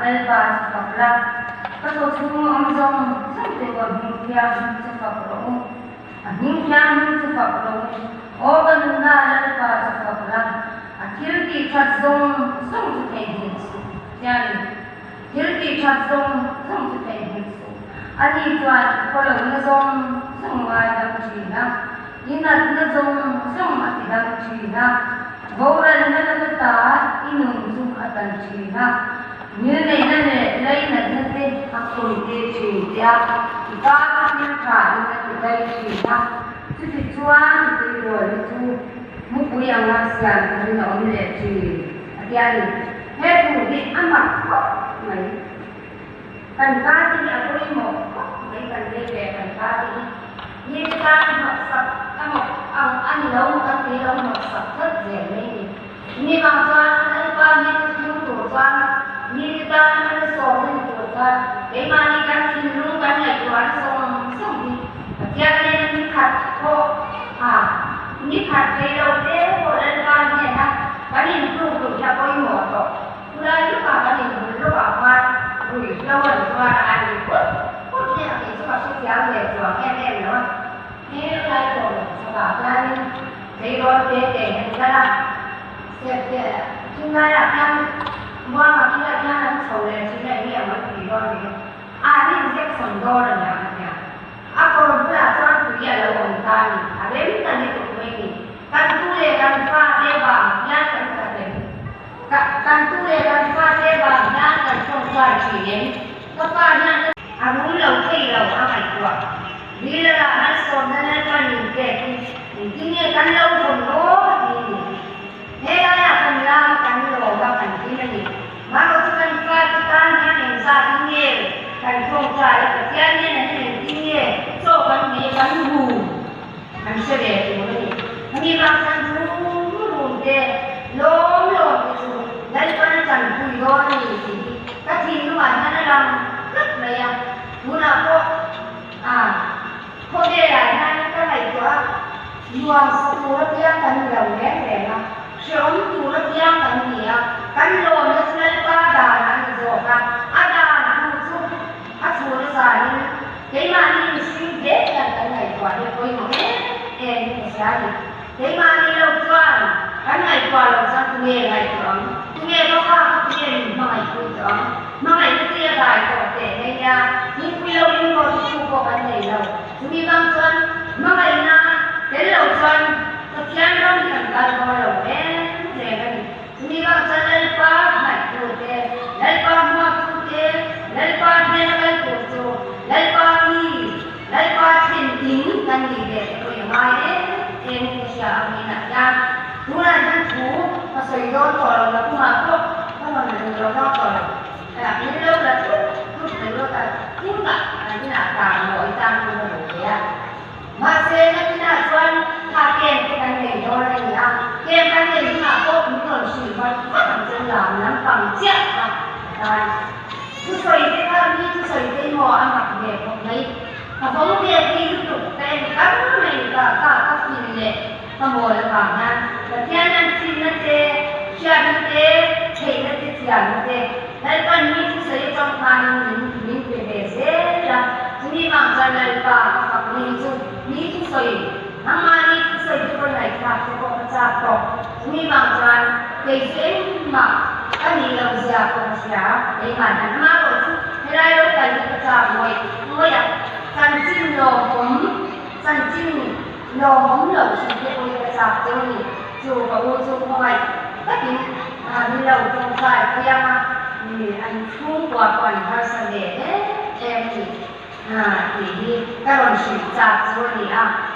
lalpa sa kapla. Katulad mo ang zong tiwag hingkyan sa kapla mo. Ang hingkyan sa kapla mo. O ganun na lalpa sa kapla. At hilti chat zong sa kainin so. Yan. Hilti chat zong sa kainin so. Ani tuan kolong na zong sa wadang China. Inat na zong sa matidang China. Gauran na nagata inong zong atan China. Nilay na nilay na natin ako ite China. Ikakat ng kain na titay China. Tutuan ito yun ito. Mupuyang nasiyan na rin ulit China. At yan, heto di amak ko may kankati ako mo may kanlebe kankati. Hindi ka magsak ang anilaw ang ilaw magsakot din. Hindi mangsa na ipamit yung tusan. Hindi kita nalasong yung tusan. Kaya manikan sinulong ka na ito ang song. At yan ay nanikat ko. Hindi kat kayo pero wala ka niya na. Kanin tuto siya ko yung moto. Wala yung ka kanin tuto ka. Uy, lawan suara anin ko. Kung siya ang iso kasi siya ang ito ang em no. Ngayon ay ko sa bagan. Mayroon tete ka lang. Singaya kan mua makita kan sore sila ini ang mayroon ni. Ani siya sondo na niya. Ako pala sa kuya lawon tani. Alem tani ko ini. Kan tule kan fa deba yan kan sa kan tule kan fa deba yan kan song sa chinen. Kapag yan ang ulaw kay law ang ay kuwa. Bila ang sondo na panin ke. Hindi kan law sondo ini. Hela ya kan law kan law ba kan ini. Maro kan fa kan yan sa ini. Kan song sa yan ini. So kan ni kan bu. Kan sebe tu ni. Ni bang san tu de lom tu. Dal pan san ku yo ni ti. Ka thi lu an na lang kat la ya. Muna ko ko de ya na ka lai ko. Luang tu la pia kan lo le le na. Shom tu la pia kan ni ya. Kan lo na snal pa da na ni zo ka. Ada tu su sa ni. Cái mà đi sinh ghét là cái này quả được coi mà hết em thì sao đi cái mà đi lâu qua cái này quả là sao tụi nghe này tụi nghe có khác tụi nghe mà ngày cuối đó mà ngày thứ kia lại có thể đây ra những quy lâu những con chú có cái này lâu tụi nghe băng xuân mà ngày na cái lâu xuân thật chán lắm thì cần cần coi lâu em để cái tụi nghe băng xuân lên pa ngày cuối thế lên pa mua cuối thế lên pa thế nó lên cuối rồi lên pa Lai pa tin kan ni de ko yamai en siya amina ya tuna jan ku pasoi do ko la ku ma ko ko na ni lo ko ko ya ni lo la tu lo ta ku ta ni na ta mo ta ku mo ya ma se na ni na chuan ta ken kan ni do la ni a ken kan ni ma ko ni ko shi ba kan chen la nan pang chia ta tu soi de ka ni tu soi de mo a ma de ko nei phóng viên đi tục tên các này cả các phim lệ mà ngồi là bảo nha và thiên nhân xin nó thế chia nó thế thầy nó thế chia nó thế đấy còn như chúng tôi trong hàng mình về thế là chúng đi bằng chân này và học đi chung như chúng tôi hàng mà như chúng tôi cho con này khác cho con cha con chúng đi bằng chân thầy sẽ mặc cái gì làm gì à con sẽ để mà hắn má rồi chứ thế đây đâu phải là cha ngồi à san chim lò hống lẩu chỉ để ôi cái sạp cho mình dù có ô dù có mày tất nhiên đi lẩu trong phải kia mà thì anh không qua còn hai sản để em thì thì các bạn sử sạp cho mình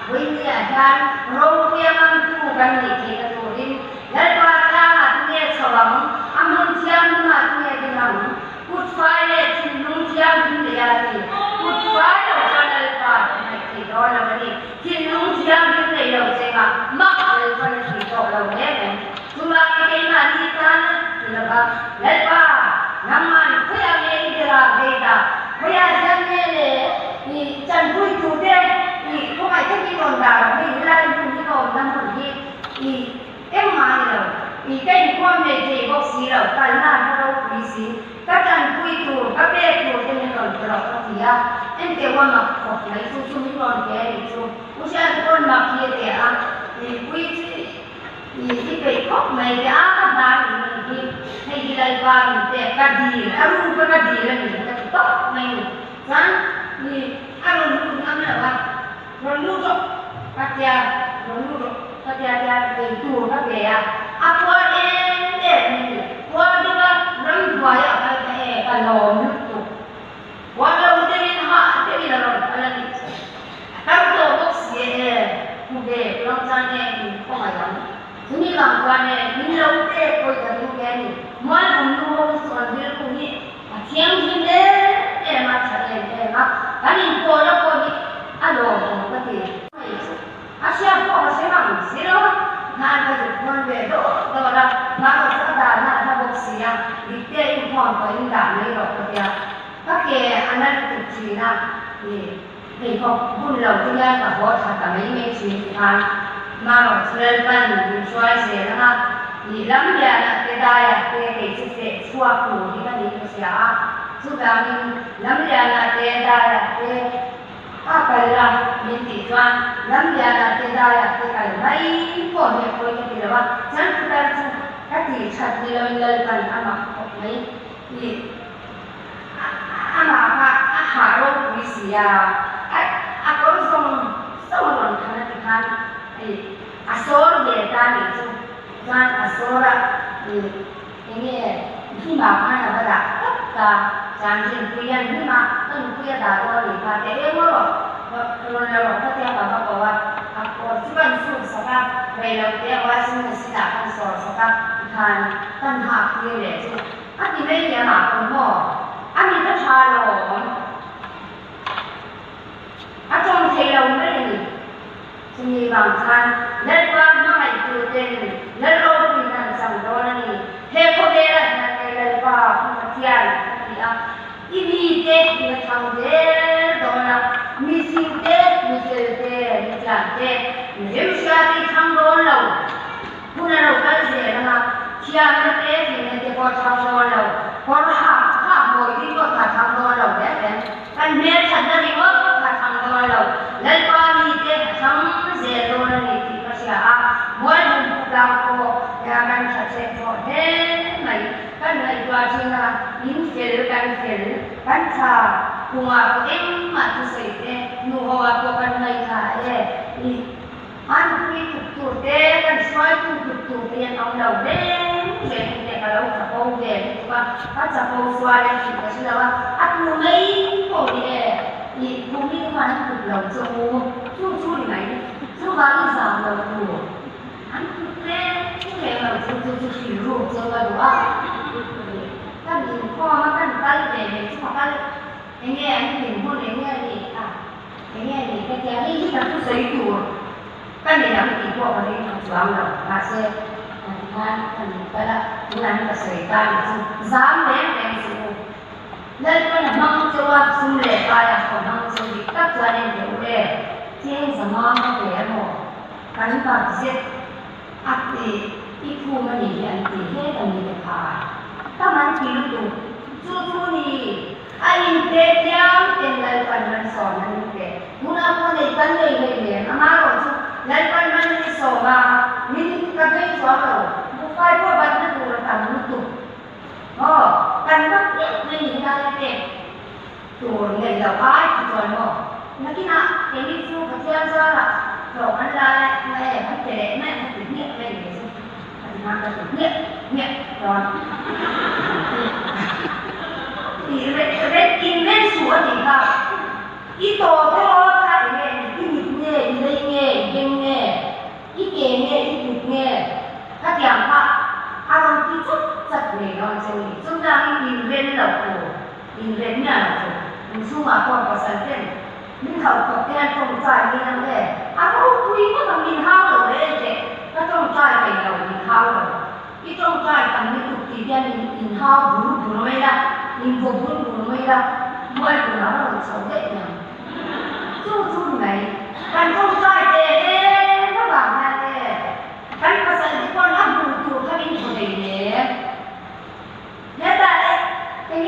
với như là than rau kia mang tuกันthì là tu đi lấy qua ta mà tu nghe sầu lắm ăn hơn chiang mà tu nghe đi lắm cút phai để chim lung chiang đi để thì cút phai đó là vấn đề thiên lũng chiang những ngày đầu sẽ gặp mắc lên phần chỉ cầu đầu nhé này chúng ta cái mà đi tan thì là lấy ba năm ăn thế là nghe đi làm đây là bây giờ chân nghe thì chân vui chủ đề thì không phải cái còn đào thì ra những cái còn năm phần gì thì em mà thì cái quan về gì bác sĩ rồi phải là đâu quý sĩ Kacan kui tu, kape tu, tene non terok dia. Ente wan mak kok lai su mi non ke itu. Usia pun mak dia dia. Kui ni pe kok mai dia kan dah ni. Hei gilai bang te kadi. Aru ka kadi ni. Tok mai. Kan ni aru lu namna ba. Lu tok katia, lu tok katia dia tu kape ya. Apa ni? Wa dia ram dua ya kalau itu, walau dia ha dia lalu kalau ni, kalau bos ye, mungkin langkahnya ini pemayan, ini langkahnya ini lalu dia kau jadi mungkin ni, malah dulu soal dia tu ni, siang ni macam ni, kan ini kau ni, aduh, betul. Asyik kau asyik mana, sila. Nah, kalau bedo, kalau nak sedar, nak boksi yang dia import paling dah ni loh dia. Pakai anak tu cina, ni kau pun lalu dia tak buat kata ini cina, malu selain menjual sekarang, ni lama dia nak kedai, dia kecil suatu ni kan itu siapa, sudah ni lama dia nak kedai, dia apa lah minti tuan, lama dia nak kedai, kedai baik, kau ni kau ni tidak apa, jangan kita hati hati lelaki anak ni, ni anak apa harus berusia, aku semua orang kan, asal dia tadi tu, kan asal ini mana pada tak jangan kuian kan kuian dah orang lihat dia kalau kita apa bawa aku cuman sekarang kalau dia wasit sudah kan sekarang kan hak dia tu, aku ni dia nak pun aku ni tak salah, aku cakap ni, sini bangsan, lepas mana itu ten, lepas punya sambil ni, heko dia lepas kematian dia, ini dia macam dia dolar, misi dia, macam dia, Rusia di dolar, punya lokal dia nama, siapa dia dia buat dolar, kalau hak boleh buat dolar dia kan dia sadar dia buat dolar, lepas ni dia sampai dolar ni siapa, boleh bukan ko, jangan sesuatu mai kan itu aja infel kan bunga em mati saja nuho aku kan mai ini anu itu kan suatu yang orang lain jadi kalau sapau dia kan sapau suara kita sudah aku mai kau dia ini bumi mana tu belum cu ni mai cu baru sama tu anu memang cu siru jaga dua kan kau makan kali deh cuma kali ini pun ini kerja ini kita tu seitu kan dia nak ikut apa ni jual lah masih kan kalau bulan kesehatan zaman yang semua dan kalau mang jawab sulit payah kalau mang sulit tak jadi boleh tiada zaman dia mau kan pasti aktif ibu menian tiada dan didekat taman pilu tu ni ain yang tinggal pada soalan itu, mula pun ikan lele, amaru tu, lepas mana soalan, min kata soalan, bukan pun banyak tu orang tu, kan tak ni kita ni, tu ni lepas tu soalan, lagi nak ini tu kasihan soalan, soalan lain, macam ni tu, macam ni, red invention ni kan, itu kan ini, kan yang apa, orang itu cakap ni orang sini, sebenarnya invent lah inventnya tu, semua apa pasal ni, ni kalau kita tong cai ni nampak, apa kui pun tak min hal le je, kita tong cai niเราmin hal le, itu tong cai tak min tu dia min hal buluไม่ได้ยิงพวกบุญไม่ได้ไม่ถึงเราเราสอนเด็กเนี่ยสู้ไหนการต้องใจเด็กระหว่างนั่นเนี่ยการภาษาที่คนทำดูถ้าเป็นคนเดียวเนี่ยแต่อย่างนี้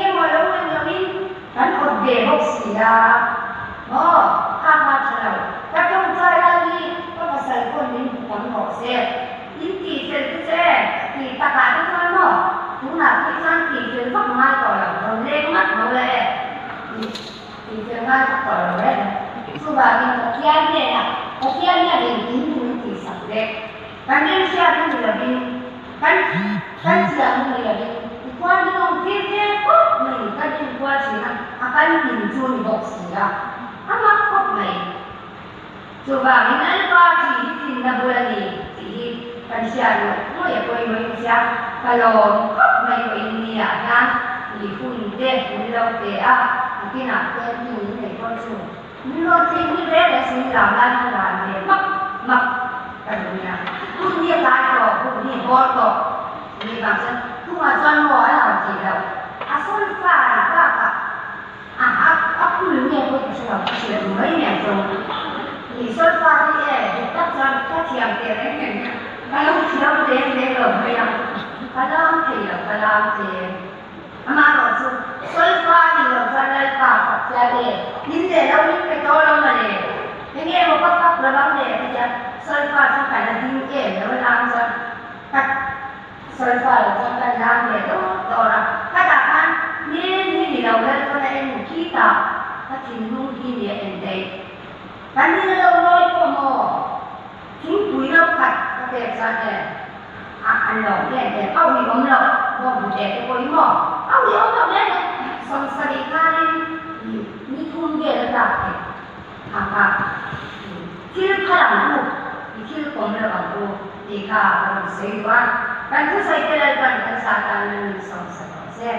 ha chalo ta trong sai la ni ko pa sai ko ni tam ho se in ti se se ti ta ka ta san mo tu na ki san ti se vak mai ko la ro le mat mo le ti se mai ko la le su ba ni ko kia ne na ko kia ne de ni tu ti sa le kan ni sia ni la bin kan sia ni la bin quan ni ngom ti se ko ni ka ni kwa si na akan ni ju ni box ya ama ko mai coba minal party din na bulani sige kansiano mo ya ko mo siya kalon may ko iniya na ihunde nilote a kinakte ni ne ko su nilote ni re sin la la ne mak kanunya kunya ta ko kunya bol ko ni bangsa tu ma jan mo ala ji la asal fa ka ka aku ni ko su la su mai ne to thì xuất phát đi để tất cả các trường tiền đấy mình cái lúc thiếu tiền để rồi bây giờ cái đó thì là cái làm tiền mà rồi xuất phát thì rồi cho nên cả Phật gia đình nhưng để đâu những cái đó đâu mà để cái nghe một cấp cấp là vấn đề bây giờ xuất phát không phải là tin tiền để mới làm cho các xuất phát là cho cái làm để đó là các bạn như đầu lên có lẽ một khi tập các trình luôn khi địa hình đấy kan ni lo loi ko mo king pui lo khat ka te sa ne an lo ne de au ni om lo mo bu de ko i mo au ni om lo ne som sa di ka ni thun ge la ta ke ha kil khala mu kil kom lo ba ko di ka ko se wa kan sa ke la kan sa ta ni som sa se